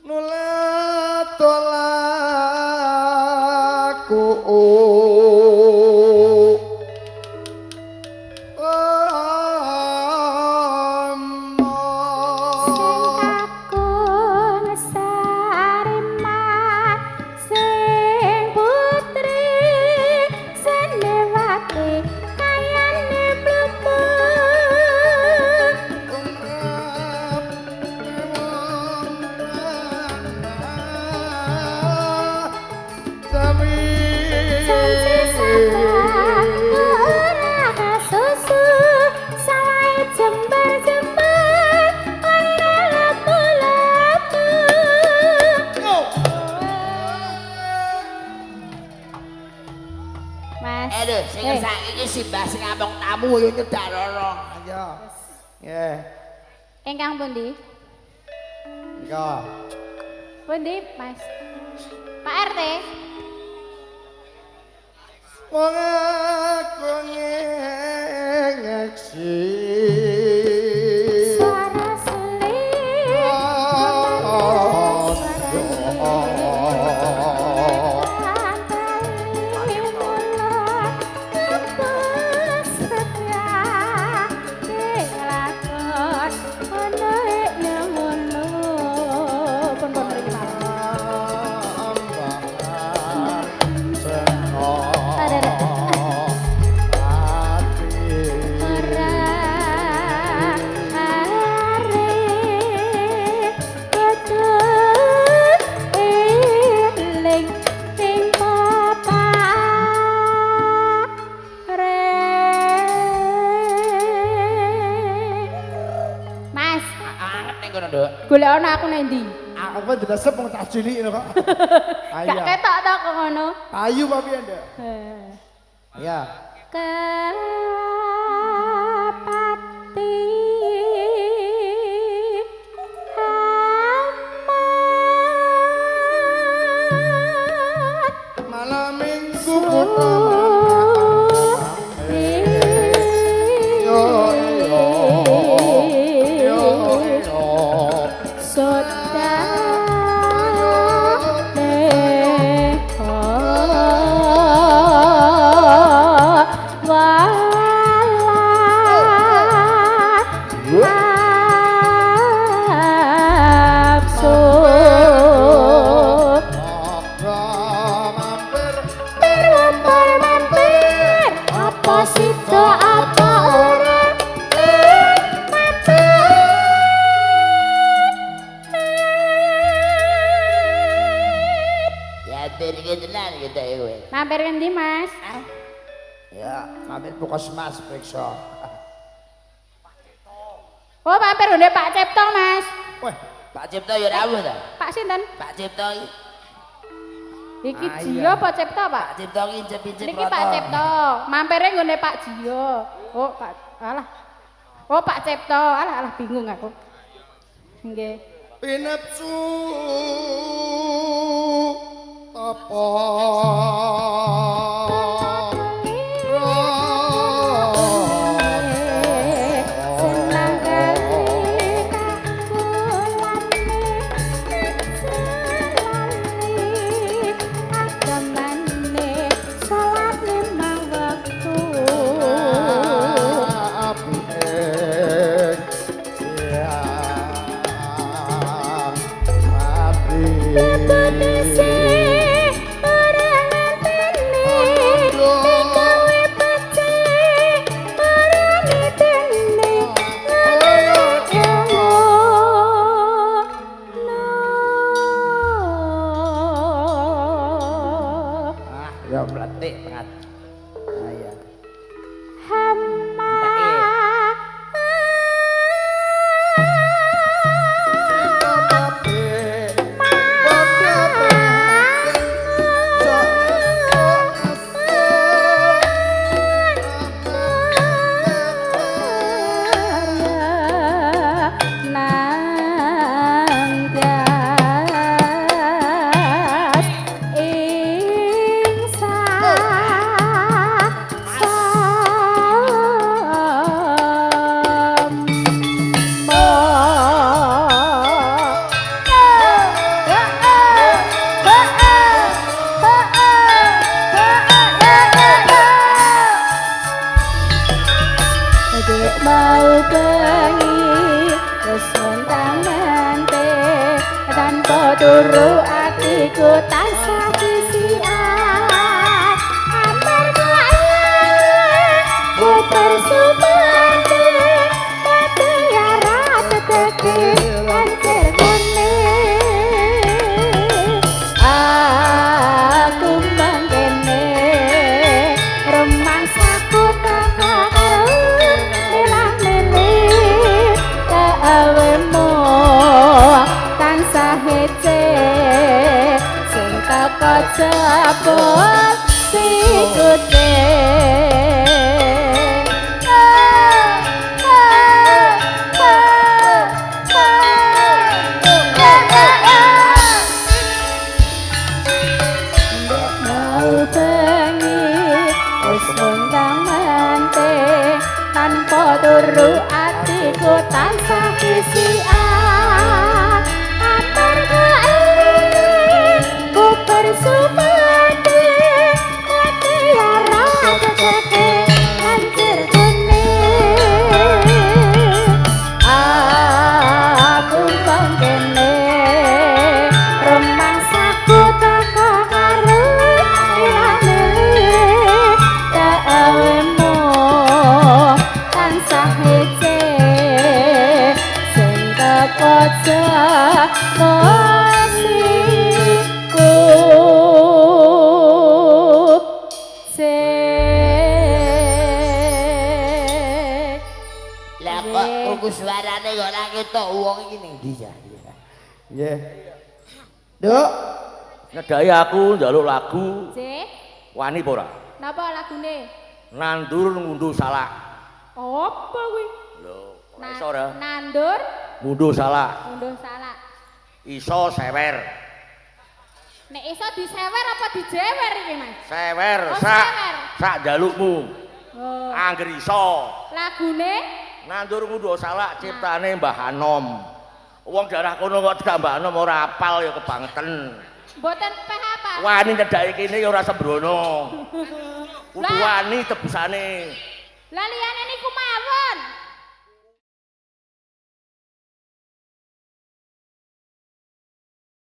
nulat tolaku simbah sing ngomong tamu yo nyedak loro. Ayo. Nggih. Ingkang pundi? Engko. Pundi, Mas? Pak RT. Wong aku ngeksi. Suara selir. Golek ana aku nang ndi? Aku kok dilesep wong tak cilik kok. Gak ketok to kok ngono. Ayu apa piye, Nduk? Iya. Kepati amat malam minggu pertama. Mampir ngendi, Mas? Ya, mampir Puskesmas periksa. Oh, mampir ngene Pak Cipto, Mas. Wah, Pak Cipto ya rawuh ta? Pak sinten? Pak Cipto iki Jio apa Cipto, Pak? Pak Cipto iki incep-incep Niki Pak Cipto. Mampire nggone Pak Jio. Oh, Pak. Alah. Oh, Pak Cipto. Alah bingung aku. Nggih. Pinepsu apa turu atiku tansah disiat amarga ku bersumati dadi arat teki kancir kuning aku mangkene remangsaku karo nilang-niling awemu tansah hece sing teko jebul sikute tanpa turu atiku tansah disiat amarga ku bersumati dadi arat teki kancir kuning aku mangkene remangsaku teko karo nilang-niling awemu tansah hece sing teko jebul Lah kok krungu suarane kok ora ketok wong iki ning ndi ya? Nggih. Nduk, Nyedai aku njaluk lagu Cek, wani apa ora? napa lagune? Nandur ngunduh salak. Apa kuwi? Lho, ora iso ora? Nandur, Ngunduh salak. unduh salak. Iso sewer. Nek iso disewer apa dijewer iki, Mas? Sewer Oh, sak sewer. sak jalukmu. Oh, Angger iso. lagune Nandur ngunduh salak ciptane Mbah Hanom. Wong daerah kono kok tidak Mbah Hanom ora apal ya kebangetan. mboten peh apa? Wani nyedaki kene ya ora sembrono. Kudu Lah. wani tebusane. Lah liyane niku mawon.